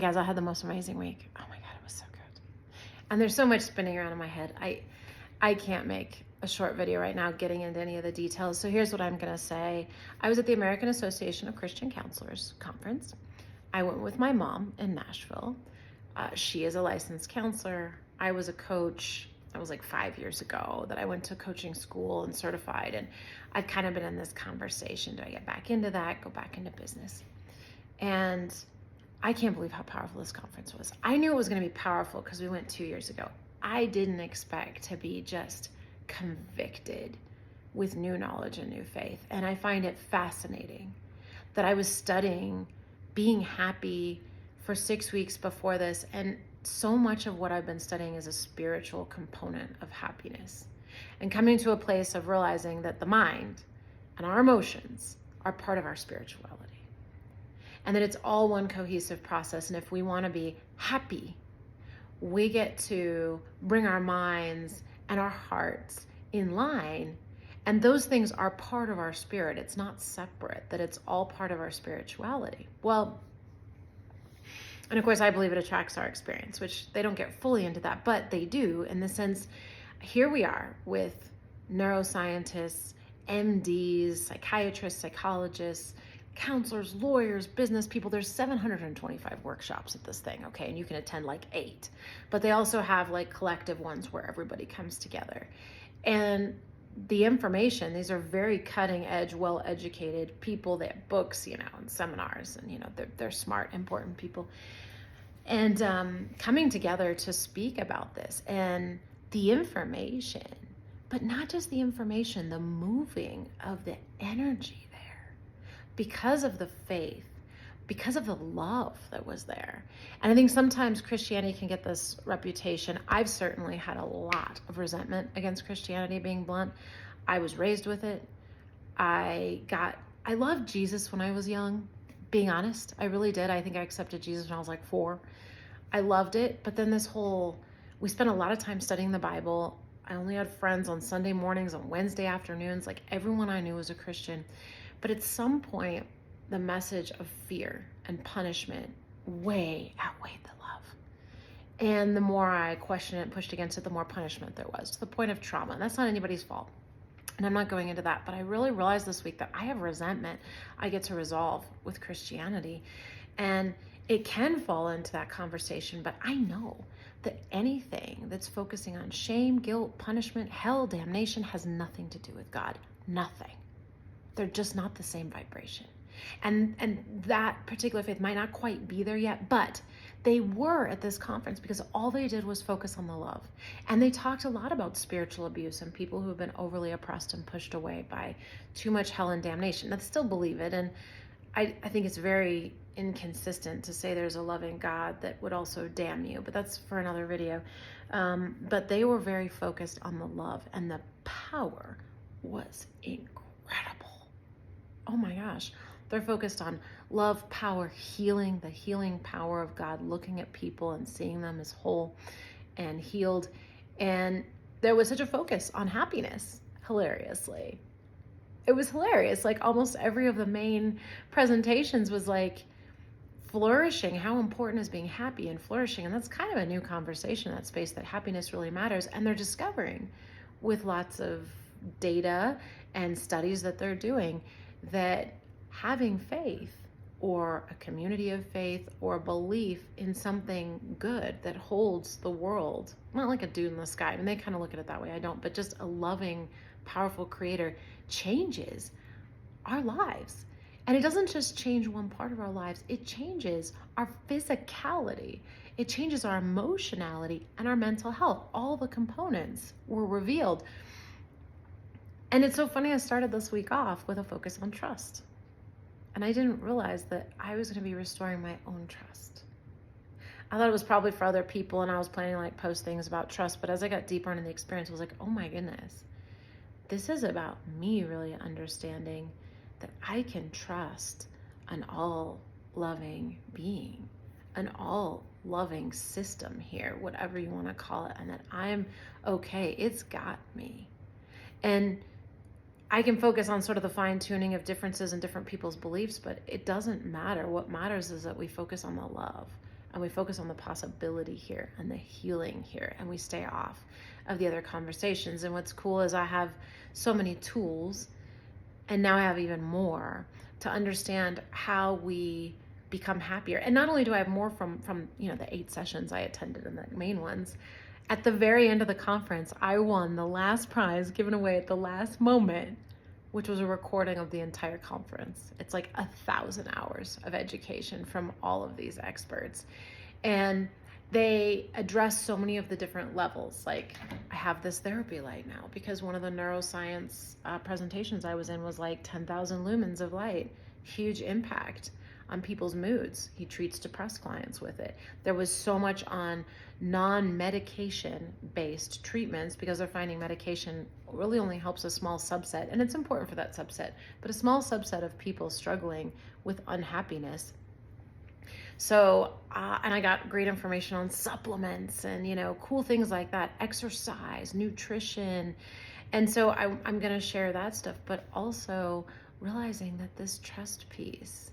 Guys, I had the most amazing week. Oh my God, it was so good. And there's so much spinning around in my head. I can't make a short video right now getting into any of the details. So here's what I'm going to say. I was at the American Association of Christian Counselors conference. I went with my mom in Nashville. She is a licensed counselor. I was a coach. That was like 5 years ago that I went to coaching school and certified. And I've kind of been in this conversation. Do I get back into that? Go back into business? And I can't believe how powerful this conference was. I knew it was going to be powerful because we went 2 years ago. I didn't expect to be just convicted with new knowledge and new faith. And I find it fascinating that I was studying being happy for 6 weeks before this. And so much of what I've been studying is a spiritual component of happiness. And coming to a place of realizing that the mind and our emotions are part of our spirituality. And that it's all one cohesive process. And if we want to be happy, we get to bring our minds and our hearts in line. And those things are part of our spirit. It's not separate, that it's all part of our spirituality. Well, and of course, I believe it attracts our experience, which they don't get fully into that, but they do in the sense, here we are with neuroscientists, MDs, psychiatrists, psychologists, counselors, lawyers, business people. There's 725 workshops at this thing, okay? And you can attend like 8. But they also have like collective ones where everybody comes together. And the information, these are very cutting edge, well-educated people. They have books, and seminars, and they're smart, important people. And coming together to speak about this and the information, but not just the information, the moving of the energy because of the faith, because of the love that was there. And I think sometimes Christianity can get this reputation. I've certainly had a lot of resentment against Christianity, being blunt. I was raised with it. I loved Jesus when I was young, being honest. I really did. I think I accepted Jesus when I was like 4. I loved it. But then we spent a lot of time studying the Bible. I only had friends on Sunday mornings, on Wednesday afternoons. Like everyone I knew was a Christian. But at some point, the message of fear and punishment way outweighed the love. And the more I questioned it and pushed against it, the more punishment there was, to the point of trauma. And that's not anybody's fault. And I'm not going into that. But I really realized this week that I have resentment I get to resolve with Christianity. And it can fall into that conversation. But I know that anything that's focusing on shame, guilt, punishment, hell, damnation has nothing to do with God. Nothing. They're just not the same vibration. And that particular faith might not quite be there yet, but they were at this conference because all they did was focus on the love. And they talked a lot about spiritual abuse and people who have been overly oppressed and pushed away by too much hell and damnation. I still believe it. And I think it's very inconsistent to say there's a loving God that would also damn you, but that's for another video. But they were very focused on the love, and the power was incredible. Oh my gosh. They're focused on love, power, healing, the healing power of God, looking at people and seeing them as whole and healed. And there was such a focus on happiness, hilariously. It was hilarious. Like almost every of the main presentations was like flourishing. How important is being happy and flourishing? And that's kind of a new conversation in that space, that happiness really matters. And they're discovering with lots of data and studies that they're doing that having faith, or a community of faith, or a belief in something good that holds the world, not like a dude in the sky, I mean, they kind of look at it that way, I don't, but just a loving, powerful creator changes our lives. And it doesn't just change one part of our lives, it changes our physicality, it changes our emotionality and our mental health. All the components were revealed. And it's so funny, I started this week off with a focus on trust. And I didn't realize that I was going to be restoring my own trust. I thought it was probably for other people, and I was planning to like post things about trust. But as I got deeper into the experience, I was like, oh my goodness, this is about me really understanding that I can trust an all-loving being, an all-loving system here, whatever you want to call it, and that I'm okay. It's got me. And I can focus on sort of the fine tuning of differences in different people's beliefs, but it doesn't matter. What matters is that we focus on the love, and we focus on the possibility here and the healing here, and we stay off of the other conversations. And what's cool is I have so many tools, and now I have even more to understand how we become happier. And not only do I have more from the 8 sessions I attended and the main ones, at the very end of the conference, I won the last prize given away at the last moment, which was a recording of the entire conference. It's like 1,000 hours of education from all of these experts. And they address so many of the different levels. Like, I have this therapy light now because one of the neuroscience presentations I was in was like 10,000 lumens of light, huge impact on people's moods. He treats depressed clients with it. There was so much on non-medication based treatments because they're finding medication really only helps a small subset, and it's important for that subset, but a small subset of people struggling with unhappiness. So, and I got great information on supplements and, cool things like that, exercise, nutrition. And so I'm going to share that stuff, but also realizing that this trust piece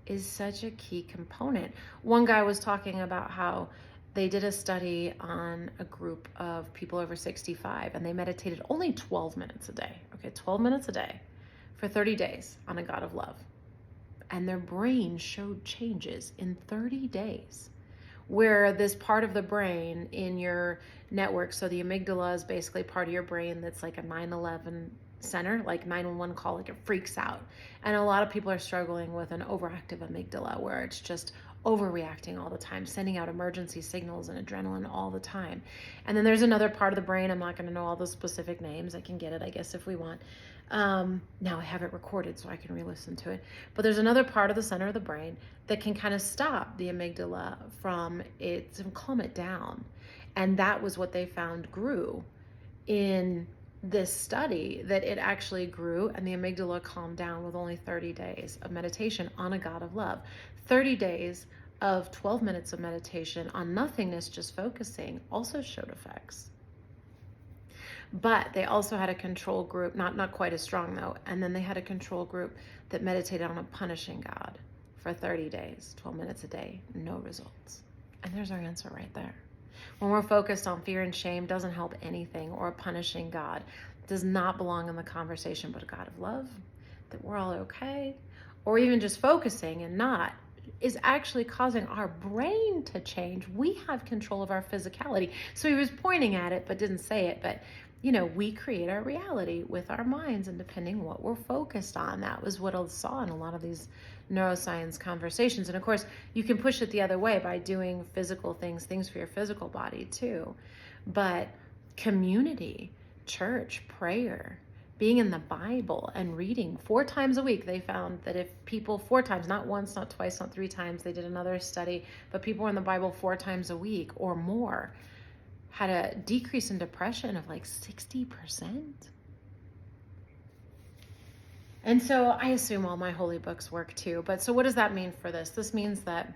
is such a key component. One guy was talking about how they did a study on a group of people over 65, and they meditated only 12 minutes a day. Okay, 12 minutes a day for 30 days on a God of love. And their brain showed changes in 30 days, where this part of the brain in your network, so the amygdala is basically part of your brain that's like a 9/11 center, like 911 call, like it freaks out. And a lot of people are struggling with an overactive amygdala where it's just overreacting all the time, sending out emergency signals and adrenaline all the time. And then there's another part of the brain, I'm not going to know all the specific names, I can get it I guess if we want. Now I have it recorded so I can re-listen to it. But there's another part of the center of the brain that can kind of stop the amygdala from it, and calm it down. And that was what they found grew in this study, that it actually grew and the amygdala calmed down with only 30 days of meditation on a God of love. 30 days of 12 minutes of meditation on nothingness, just focusing, also showed effects. But they also had a control group, not quite as strong though, and then they had a control group that meditated on a punishing God for 30 days, 12 minutes a day, no results. And there's our answer right there. When we're focused on fear and shame, doesn't help anything, or a punishing God does not belong in the conversation, but a God of love, that we're all okay, or even just focusing and not, is actually causing our brain to change. We have control of our physicality. So he was pointing at it, but didn't say it, but we create our reality with our minds, and depending what we're focused on. That was what I saw in a lot of these neuroscience conversations. And of course, you can push it the other way by doing physical things for your physical body too. But community, church, prayer, being in the Bible and reading 4 times a week, they found that if people 4 times, not once, not twice, not 3 times, they did another study, but people were in the Bible 4 times a week or more, had a decrease in depression of like 60%. And so I assume all my holy books work too. But so what does that mean for this? This means that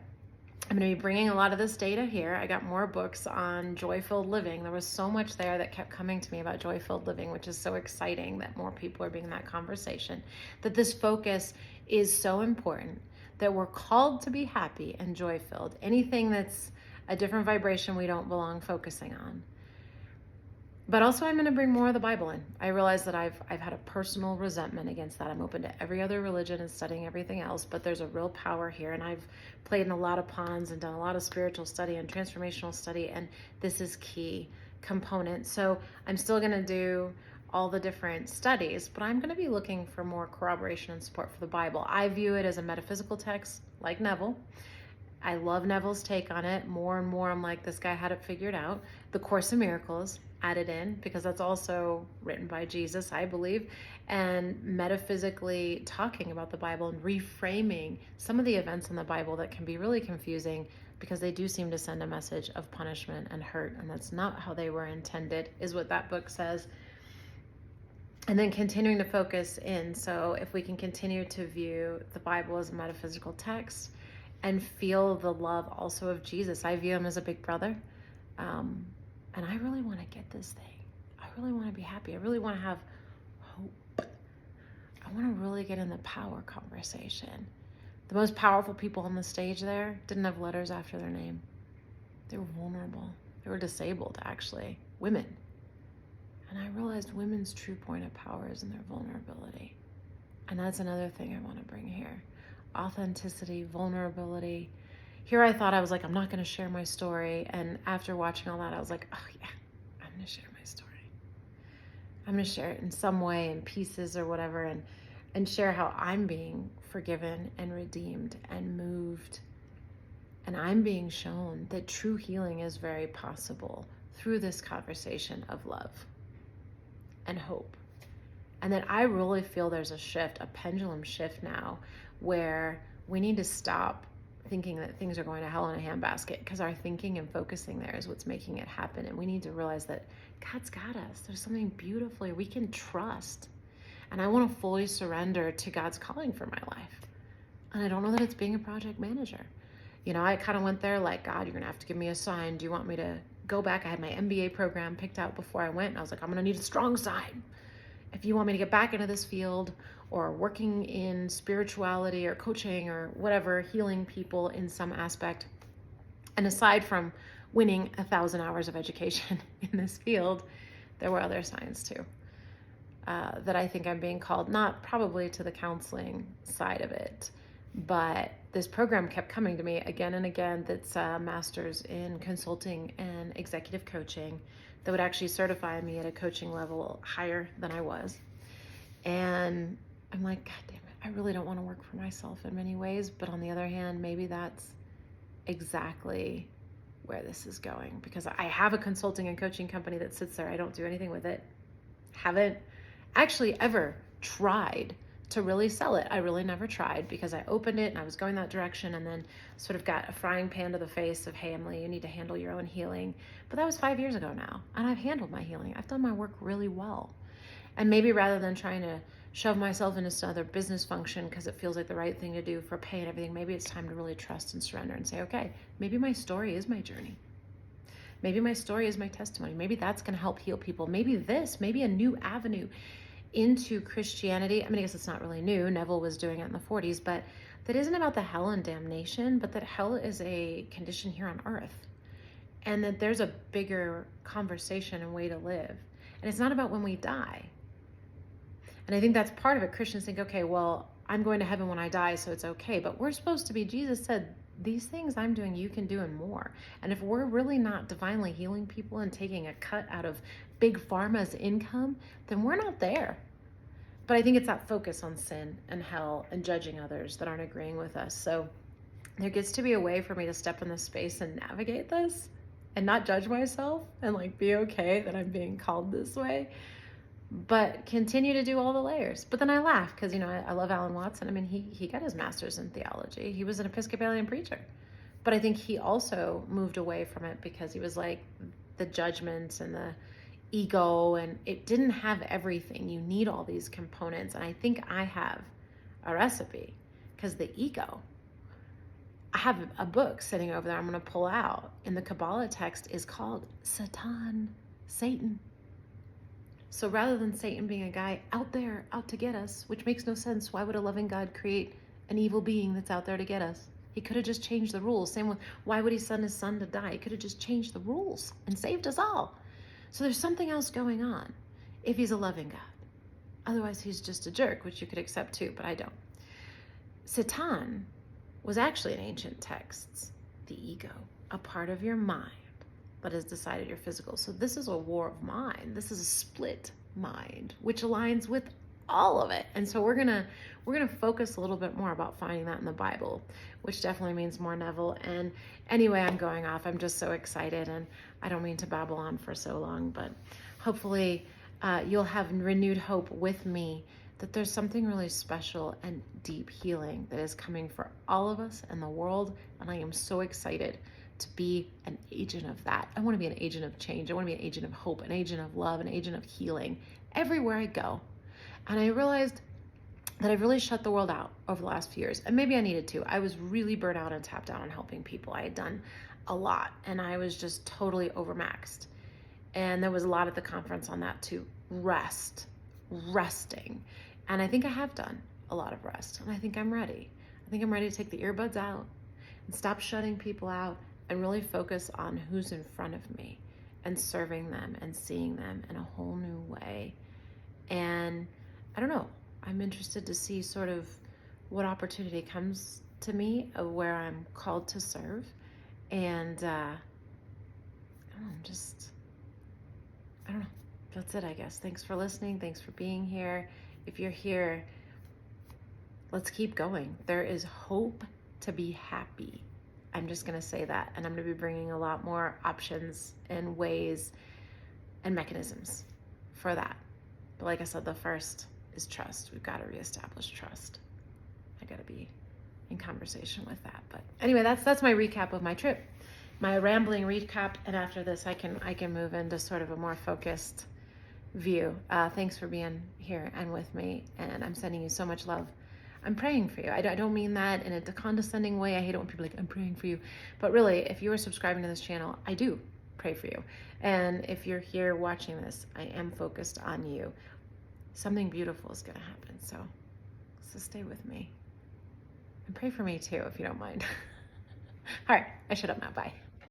I'm going to be bringing a lot of this data here. I got more books on joy-filled living. There was so much there that kept coming to me about joy-filled living, which is so exciting that more people are being in that conversation, that this focus is so important, that we're called to be happy and joy-filled. Anything that's a different vibration we don't belong focusing on. But also I'm going to bring more of the Bible in. I realize that I've had a personal resentment against that. I'm open to every other religion and studying everything else, but there's a real power here. And I've played in a lot of ponds and done a lot of spiritual study and transformational study, and this is key component. So I'm still going to do all the different studies, but I'm going to be looking for more corroboration and support for the Bible. I view it as a metaphysical text like Neville. I love Neville's take on it. More and more I'm like, this guy had it figured out. The Course in Miracles added in, because that's also written by Jesus, I believe, and metaphysically talking about the Bible and reframing some of the events in the Bible that can be really confusing, because they do seem to send a message of punishment and hurt, and that's not how they were intended, is what that book says. And then continuing to focus in. So if we can continue to view the Bible as a metaphysical text and feel the love also of Jesus. I view him as a big brother. And I really want to get this thing. I really want to be happy. I really want to have hope. I want to really get in the power conversation, The most powerful people on the stage there didn't have letters after their name. They were vulnerable. They were disabled, actually. Women. And I realized women's true point of power is in their vulnerability. And that's another thing I want to bring here. Authenticity, vulnerability. Here I thought I was like, I'm not going to share my story. And after watching all that, I was like, oh yeah, I'm going to share my story. I'm going to share it in some way, in pieces or whatever, and share how I'm being forgiven and redeemed and moved. And I'm being shown that true healing is very possible through this conversation of love and hope. And that I really feel there's a shift, a pendulum shift now, where we need to stop thinking that things are going to hell in a handbasket, because our thinking and focusing there is what's making it happen. And we need to realize that God's got us. There's something beautiful we can trust. And I want to fully surrender to God's calling for my life. And I don't know that it's being a project manager. You know, I kind of went there like, God, you're going to have to give me a sign. Do you want me to go back? I had my MBA program picked out before I went. And I was like, I'm going to need a strong sign. If you want me to get back into this field, or working in spirituality or coaching or whatever, healing people in some aspect. And aside from winning 1,000 hours of education in this field, there were other signs too. That I think I'm being called, not probably to the counseling side of it, but this program kept coming to me again and again. That's a master's in consulting and executive coaching that would actually certify me at a coaching level higher than I was. And I'm like, God damn it, I really don't want to work for myself in many ways. But on the other hand, maybe that's exactly where this is going, because I have a consulting and coaching company that sits there. I don't do anything with it. Haven't actually ever tried to really sell it. I really never tried, because I opened it and I was going that direction, and then sort of got a frying pan to the face of, hey, Emily, you need to handle your own healing. But that was 5 years ago now, and I've handled my healing. I've done my work really well. And maybe rather than trying to shove myself into another business function because it feels like the right thing to do for pay and everything, maybe it's time to really trust and surrender and say, okay, maybe my story is my journey. Maybe my story is my testimony. Maybe that's going to help heal people. Maybe a new avenue into Christianity. I mean, I guess it's not really new. Neville was doing it in the 40s, but that isn't about the hell and damnation, but that hell is a condition here on earth. And that there's a bigger conversation and way to live. And it's not about when we die. And I think that's part of it. Christians think, okay, well, I'm going to heaven when I die, so it's okay. But we're supposed to be, Jesus said, these things I'm doing, you can do and more. And if we're really not divinely healing people and taking a cut out of big pharma's income, then we're not there. But I think it's that focus on sin and hell and judging others that aren't agreeing with us. So there gets to be a way for me to step in this space and navigate this and not judge myself and like be okay that I'm being called this way, but continue to do all the layers. But then I laugh because, you know, I love Alan Watson. I mean, he got his master's in theology. He was an Episcopalian preacher. But I think he also moved away from it because he was like the judgment and the ego, and it didn't have everything. You need all these components. And I think I have a recipe, because the ego, I have a book sitting over there I'm going to pull out. In the Kabbalah text is called Satan, Satan. So rather than Satan being a guy out there, out to get us, which makes no sense, why would a loving God create an evil being that's out there to get us? He could have just changed the rules. Same with, why would he send his son to die? He could have just changed the rules and saved us all. So there's something else going on if he's a loving God. Otherwise, he's just a jerk, which you could accept too, but I don't. Satan was actually in ancient texts the ego, a part of your mind that has decided your physical. So this is a war of mind. This is a split mind, which aligns with all of it. And so we're gonna focus a little bit more about finding that in the Bible, which definitely means more Neville. And anyway, I'm going off. I'm just so excited, and I don't mean to babble on for so long, but hopefully you'll have renewed hope with me that there's something really special and deep healing that is coming for all of us and the world. And I am so excited to be an agent of that. I want to be an agent of change. I want to be an agent of hope, an agent of love, an agent of healing everywhere I go. And I realized that I've really shut the world out over the last few years. And maybe I needed to. I was really burnt out and tapped out on helping people. I had done a lot, and I was just totally overmaxed. And there was a lot at the conference on that too. Resting. And I think I have done a lot of rest, and I think I'm ready. I think I'm ready to take the earbuds out and stop shutting people out and really focus on who's in front of me and serving them and seeing them in a whole new way. And I don't know, I'm interested to see sort of what opportunity comes to me of where I'm called to serve. And I don't know. That's it, I guess. Thanks for listening. Thanks for being here. If you're here, let's keep going. There is hope to be happy. I'm just going to say that. And I'm going to be bringing a lot more options and ways and mechanisms for that. But like I said, the first is trust. We've got to reestablish trust. I got to be in conversation with that. But anyway, that's my recap of my trip, my rambling recap. And after this, I can move into sort of a more focused view. Thanks for being here and with me. And I'm sending you so much love. I'm praying for you. I don't mean that in a condescending way. I hate it when people are like, I'm praying for you. But really, if you are subscribing to this channel, I do pray for you. And if you're here watching this, I am focused on you. Something beautiful is going to happen. So stay with me. And pray for me too, if you don't mind. All right, I shut up now. Bye.